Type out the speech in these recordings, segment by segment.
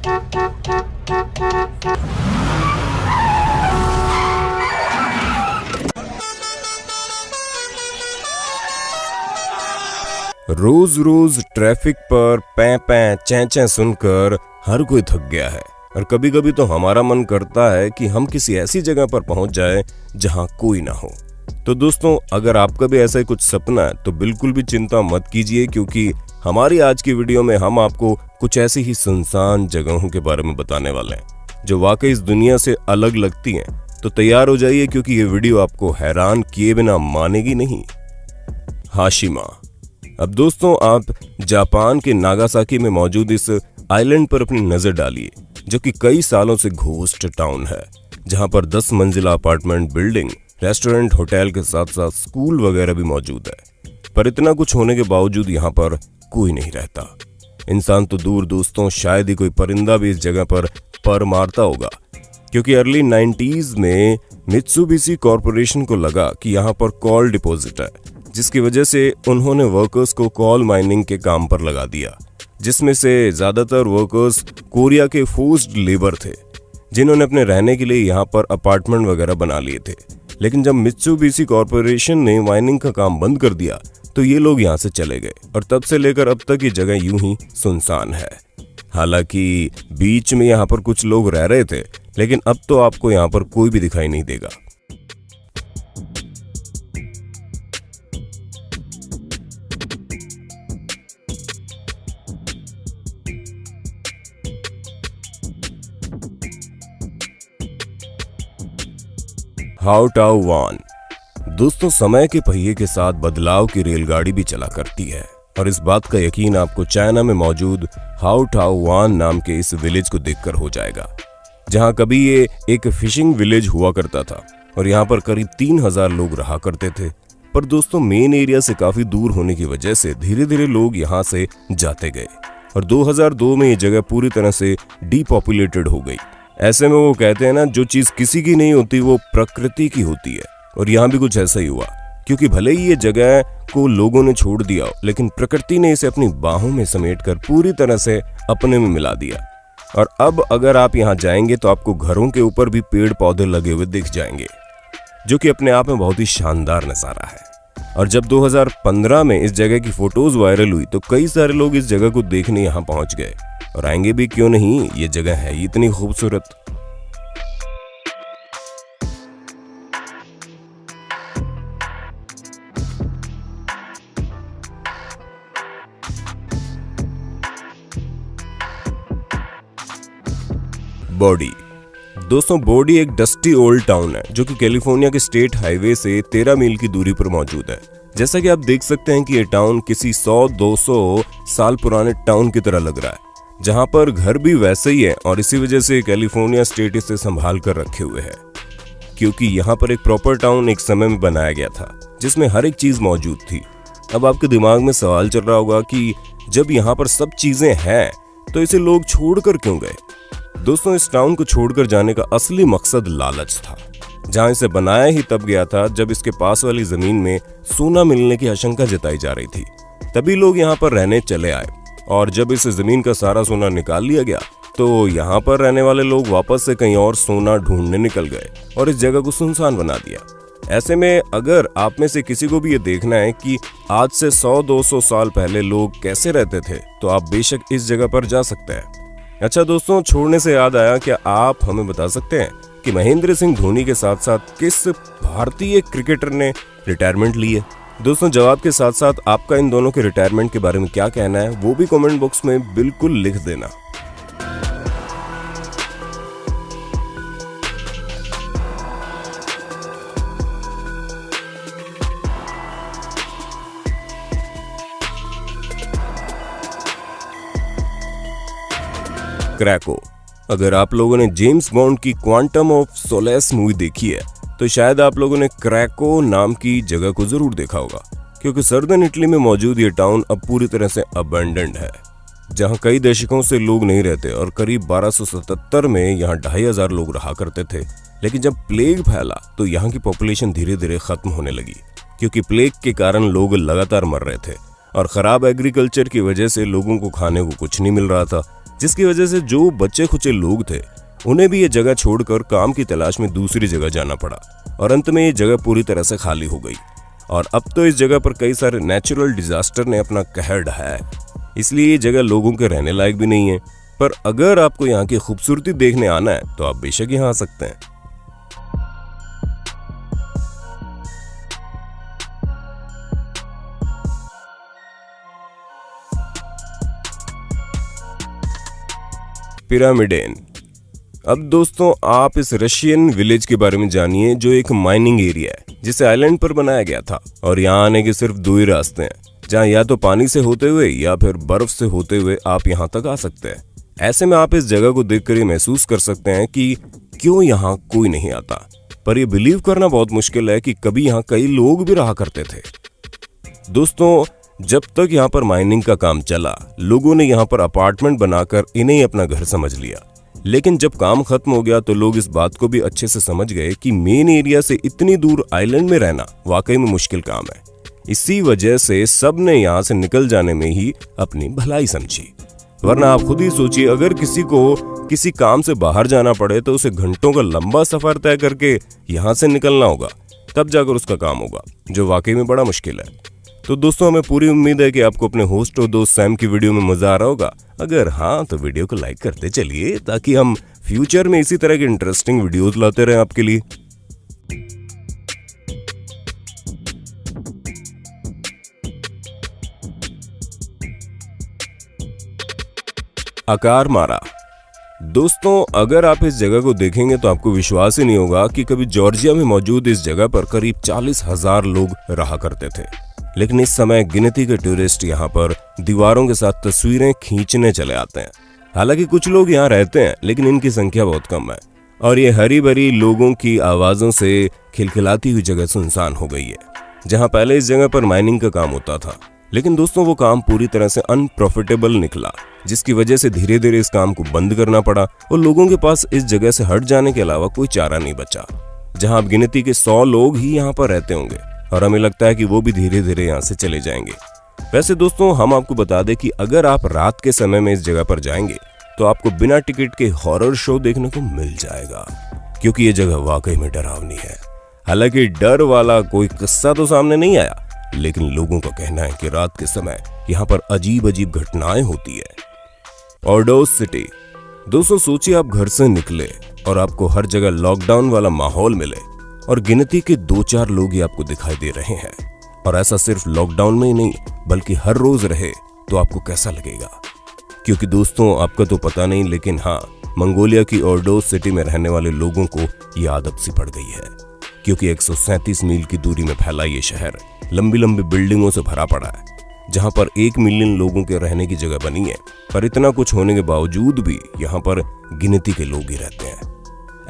रोज रोज traffic पर पैं पैं चैं चैं सुनकर हर कोई थक गया है और कभी कभी तो हमारा मन करता है कि हम किसी ऐसी जगह पर पहुंच जाएं जहां कोई ना हो। तो दोस्तों, अगर आपका भी ऐसा ही कुछ सपना है तो बिल्कुल भी चिंता मत कीजिए, क्योंकि हमारी आज की वीडियो में हम आपको कुछ ऐसी ही सुनसान जगहों के बारे में बताने वाले हैं जो वाकई इस दुनिया से अलग लगती हैं। तो तैयार हो जाइए, क्योंकि ये वीडियो आपको हैरान किए बिना मानेगी नहीं। हाशिमा। अब दोस्तों, आप जापान के नागासाकी में मौजूद इस आइलैंड पर अपनी नजर डालिए, जो कि कई सालों से घोस्ट टाउन है, जहां पर 10 मंजिला अपार्टमेंट बिल्डिंग, रेस्टोरेंट, होटल के साथ साथ स्कूल वगैरह भी मौजूद है। पर इतना कुछ होने के बावजूद यहाँ पर कोई नहीं रहता। इंसान तो दूर दोस्तों, शायद ही कोई परिंदा भी इस जगह पर मारता होगा, क्योंकि अर्ली 90s में मित्सुबिशी कॉरपोरेशन को लगा कि यहाँ पर कॉल डिपॉजिट है, जिसकी वजह से उन्होंने वर्कर्स को कॉल माइनिंग के काम पर लगा दिया, जिसमें से ज्यादातर वर्कर्स कोरिया के फोर्स्ड लेबर थे, जिन्होंने अपने रहने के लिए यहाँ पर अपार्टमेंट वगैरह बना लिए थे। लेकिन जब मित्सुबिशी कॉरपोरेशन ने माइनिंग का काम बंद कर दिया तो ये लोग यहाँ से चले गए और तब से लेकर अब तक ये जगह यूं ही सुनसान है। हालांकि बीच में यहाँ पर कुछ लोग रह रहे थे, लेकिन अब तो आपको यहाँ पर कोई भी दिखाई नहीं देगा। हाओ टाओ वान। दोस्तों, समय के पहिए के साथ बदलाव की रेलगाड़ी भी चला करती है, और इस बात का यकीन आपको चाइना में मौजूद हाओ टाओ वान नाम के इस विलेज को देखकर हो जाएगा, जहां कभी ये एक फिशिंग विलेज हुआ करता था और यहां पर करीब 3000 लोग रहा करते थे। पर दोस्तों, मेन एरिया से काफी दूर होने की वजह से धीरे धीरे लोग यहां से जाते गए और 2002 में ये जगह पूरी तरह से डीपॉपुलेटेड हो गई। ऐसे में वो कहते हैं ना, जो चीज किसी की नहीं होती वो प्रकृति की होती है, और यहाँ भी कुछ ऐसा ही हुआ, क्योंकि भले ही ये जगह को लोगों ने छोड़ दिया, लेकिन प्रकृति ने इसे अपनी बाहों में समेटकर पूरी तरह से अपने में मिला दिया। और अब अगर आप यहाँ जाएंगे तो आपको घरों के ऊपर भी पेड़ पौधे लगे हुए दिख जाएंगे, जो कि अपने आप में बहुत ही शानदार नजारा है। और जब 2015 में इस जगह की फोटोज वायरल हुई तो कई सारे लोग इस जगह को देखने यहाँ पहुंच गए, और आएंगे भी क्यों नहीं, ये जगह है इतनी खूबसूरत। बॉडी। दोस्तों, बॉडी एक डस्टी ओल्ड टाउन है जो कि कैलिफोर्निया के स्टेट हाईवे से 13 मील की दूरी पर मौजूद है। जैसा कि आप देख सकते हैं कि ये टाउन किसी 100-200 साल पुराने टाउन की तरह लग रहा है, जहां पर घर भी वैसे ही है, और इसी वजह से कैलिफोर्निया स्टेट इसे संभाल कर रखे हुए है, क्योंकि यहाँ पर एक प्रॉपर टाउन एक समय में बनाया गया था जिसमें हर एक चीज मौजूद थी। अब आपके दिमाग में सवाल चल रहा होगा कि जब यहाँ पर सब चीजें हैं तो इसे लोग छोड़कर क्यों गए। दोस्तों, इस टाउन को छोड़कर जाने का असली मकसद लालच था। जहां इसे बनाया ही तब गया था जब इसके पास वाली जमीन में सोना मिलने की आशंका जताई जा रही थी, तभी लोग यहाँ पर रहने चले आए। और जब इस जमीन का सारा सोना निकाल लिया गया तो यहाँ पर रहने वाले लोग वापस से कहीं और सोना ढूंढने निकल गए और इस जगह को सुनसान बना दिया। ऐसे में अगर आप में से किसी को भी ये देखना है कि आज से 100-200 साल पहले लोग कैसे रहते थे, तो आप बेशक इस जगह पर जा सकते हैं। अच्छा दोस्तों, छोड़ने से याद आया, क्या आप हमें बता सकते हैं कि महेंद्र सिंह धोनी के साथ साथ किस भारतीय क्रिकेटर ने रिटायरमेंट ली है? दोस्तों, जवाब के साथ साथ आपका इन दोनों के रिटायरमेंट के बारे में क्या कहना है वो भी कमेंट बॉक्स में बिल्कुल लिख देना। क्रैको। अगर आप लोगों ने जेम्स बॉन्ड की क्वांटम ऑफ सोलेस मूवी देखी है तो शायद आप लोगों ने क्रैको नाम की जगह को जरूर देखा होगा, क्योंकि सर्दर्न इटली में मौजूद ये टाउन अब पूरी तरह से अबैंडन्ड है, जहां कई दशकों से लोग नहीं रहते और करीब 1277 में यहाँ 2500 लोग रहा करते थे। लेकिन जब प्लेग फैला तो यहाँ की पॉपुलेशन धीरे धीरे खत्म होने लगी, क्योंकि प्लेग के कारण लोग लगातार मर रहे थे और खराब एग्रीकल्चर की वजह से लोगों को खाने को कुछ नहीं मिल रहा था। जिसकी वजह से जो बच्चे खुचे लोग थे उन्हें भी ये जगह छोड़कर काम की तलाश में दूसरी जगह जाना पड़ा और अंत में ये जगह पूरी तरह से खाली हो गई। और अब तो इस जगह पर कई सारे नेचुरल डिजास्टर ने अपना कहर ढाया है, इसलिए ये जगह लोगों के रहने लायक भी नहीं है। पर अगर आपको यहाँ की खूबसूरती देखने आना है तो आप बेशक यहाँ आ सकते हैं। पिरामिडेन। अब दोस्तों आप इस रशियन विलेज के बारे में जानिए जो एक माइनिंग एरिया है जिसे आइलैंड पर बनाया गया था। और यहाँ आने के सिर्फ दो ही रास्ते हैं, जहाँ या तो पानी से होते हुए या फिर बर्फ से होते हुए आप यहाँ तक आ सकते हैं। ऐसे में आप इस जगह को देखकर ये महसूस कर सकते हैं कि क्यों यहाँ कोई नहीं आता। पर यह बिलीव करना बहुत मुश्किल है कि कभी यहाँ कई लोग भी रहा करते थे। दोस्तों जब तक यहाँ पर माइनिंग का काम चला लोगों ने यहाँ पर अपार्टमेंट बनाकर इन्हें अपना घर समझ लिया। लेकिन जब काम खत्म हो गया तो लोग इस बात को भी अच्छे से समझ गए कि मेन एरिया से इतनी दूर आइलैंड में रहना वाकई में मुश्किल काम है। इसी वजह से सब ने यहाँ से निकल जाने में ही अपनी भलाई समझी। वरना आप खुद ही सोचिए, अगर किसी को किसी काम से बाहर जाना पड़े तो उसे घंटों का लंबा सफर तय करके यहाँ से निकलना होगा, तब जाकर उसका काम होगा, जो वाकई में बड़ा मुश्किल है। तो दोस्तों हमें पूरी उम्मीद है कि आपको अपने होस्ट और दोस्त सैम की वीडियो में मजा आ रहा होगा। अगर हाँ तो वीडियो को लाइक करते चलिए ताकि हम फ्यूचर में इसी तरह के इंटरेस्टिंग वीडियोस लाते रहें आपके लिए। आकार मारा। दोस्तों अगर आप इस जगह को देखेंगे तो आपको विश्वास ही नहीं होगा कि कभी जॉर्जिया में मौजूद इस जगह पर करीब 40,000 लोग रहा करते थे। लेकिन इस समय गिनती के टूरिस्ट यहाँ पर दीवारों के साथ तस्वीरें खींचने चले आते हैं। हालांकि कुछ लोग यहाँ रहते हैं लेकिन इनकी संख्या बहुत कम है और ये हरी भरी लोगों की आवाजों से खिलखिलाती हुई जगह सुनसान हो गई है। जहाँ पहले इस जगह पर माइनिंग का काम होता था, लेकिन दोस्तों वो काम पूरी तरह से अनप्रॉफिटेबल निकला, जिसकी वजह से धीरे धीरे इस काम को बंद करना पड़ा और लोगों के पास इस जगह से हट जाने के अलावा कोई चारा नहीं बचा। जहाँ अब गिनती के 100 लोग ही यहाँ पर रहते होंगे और हमें लगता है कि वो भी धीरे धीरे यहाँ से चले जाएंगे। वैसे दोस्तों हम आपको बता दें कि अगर आप रात के समय में इस जगह पर जाएंगे तो आपको बिना टिकट के हॉरर शो देखने को मिल जाएगा, क्योंकि ये जगह वाकई में डरावनी है। हालांकि डर वाला कोई किस्सा तो सामने नहीं आया, लेकिन लोगों का कहना है कि रात के समय यहाँ पर अजीब अजीब घटनाएं होती है। Ordos city. दोस्तों सोचिए आप घर से निकले और आपको हर जगह लॉकडाउन वाला माहौल मिले और गिनती के 2-4 लोग ही आपको दिखाई दे रहे हैं, और ऐसा सिर्फ लॉकडाउन में ही नहीं बल्कि हर रोज रहे तो आपको कैसा लगेगा। क्योंकि दोस्तों आपका तो पता नहीं, लेकिन हाँ मंगोलिया की ऑर्डोस सिटी में रहने वाले लोगों को ये आदत सी पड़ गई है, क्योंकि 137 मील की दूरी में फैला ये शहर लंबी लंबी बिल्डिंगों से भरा पड़ा है, जहां पर 1 मिलियन लोगों के रहने की जगह बनी है। पर इतना कुछ होने के बावजूद भी यहाँ पर गिनती के लोग ही रहते हैं।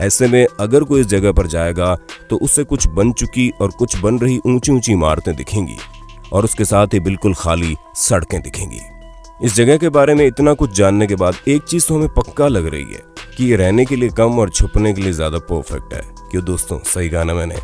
ऐसे में अगर कोई इस जगह पर जाएगा तो उससे कुछ बन चुकी और कुछ बन रही ऊंची ऊंची इमारतें दिखेंगी और उसके साथ ही बिल्कुल खाली सड़कें दिखेंगी। इस जगह के बारे में इतना कुछ जानने के बाद एक चीज तो हमें पक्का लग रही है कि ये रहने के लिए कम और छुपने के लिए ज्यादा परफेक्ट है। क्यों दोस्तों, सही कहा ना मैंने।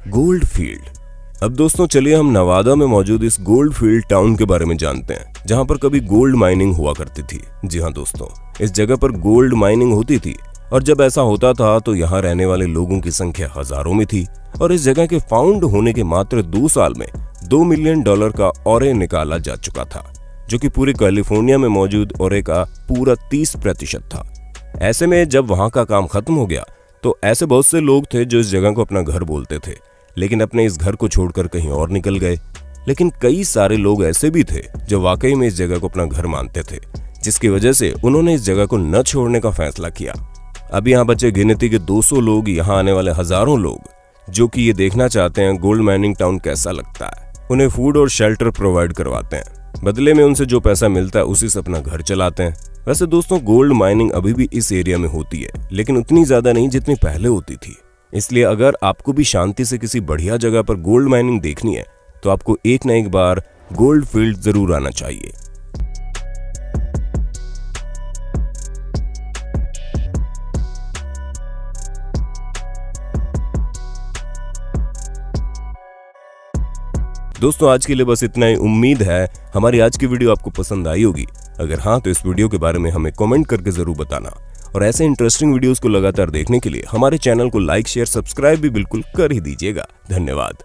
Gold field. अब दोस्तों चलिए हम नवादा में मौजूद इस गोल्ड फील्ड टाउन के बारे में जानते हैं, जहां पर कभी गोल्ड माइनिंग हुआ करती थी। जी हाँ दोस्तों, इस जगह पर गोल्ड माइनिंग होती थी और जब ऐसा होता था तो यहाँ रहने वाले लोगों की संख्या हजारों में थी। और इस जगह के फाउंड होने के मात्र 2 साल में $2 मिलियन का ऑरे निकाला जा चुका था, जो कि पूरे कैलिफोर्निया में मौजूद ऑरे का पूरा 30% था। ऐसे में जब वहां का काम खत्म हो गया तो ऐसे बहुत से लोग थे जो इस जगह को अपना घर बोलते थे, लेकिन अपने इस घर को छोड़कर कहीं और निकल गए। लेकिन कई सारे लोग ऐसे भी थे जो वाकई में इस जगह को अपना घर मानते थे, जिसकी वजह से उन्होंने इस जगह को न छोड़ने का फैसला किया। अब यहाँ बचे गिनती के 200 लोग, यहाँ आने वाले हजारों लोग जो कि ये देखना चाहते हैं गोल्ड माइनिंग टाउन कैसा लगता है। उन्हें फूड और शेल्टर प्रोवाइड करवाते हैं, बदले में उनसे जो पैसा मिलता है उसी से अपना घर चलाते हैं। वैसे दोस्तों गोल्ड माइनिंग अभी भी इस एरिया में होती है, लेकिन उतनी ज्यादा नहीं जितनी पहले होती थी। इसलिए अगर आपको भी शांति से किसी बढ़िया जगह पर गोल्ड माइनिंग देखनी है तो आपको एक न एक बार गोल्ड फील्ड जरूर आना चाहिए। दोस्तों आज के लिए बस इतना ही। उम्मीद है हमारी आज की वीडियो आपको पसंद आई होगी। अगर हाँ तो इस वीडियो के बारे में हमें कमेंट करके जरूर बताना। और ऐसे इंटरेस्टिंग वीडियोस को लगातार देखने के लिए हमारे चैनल को लाइक शेयर सब्सक्राइब भी बिल्कुल कर ही दीजिएगा। धन्यवाद।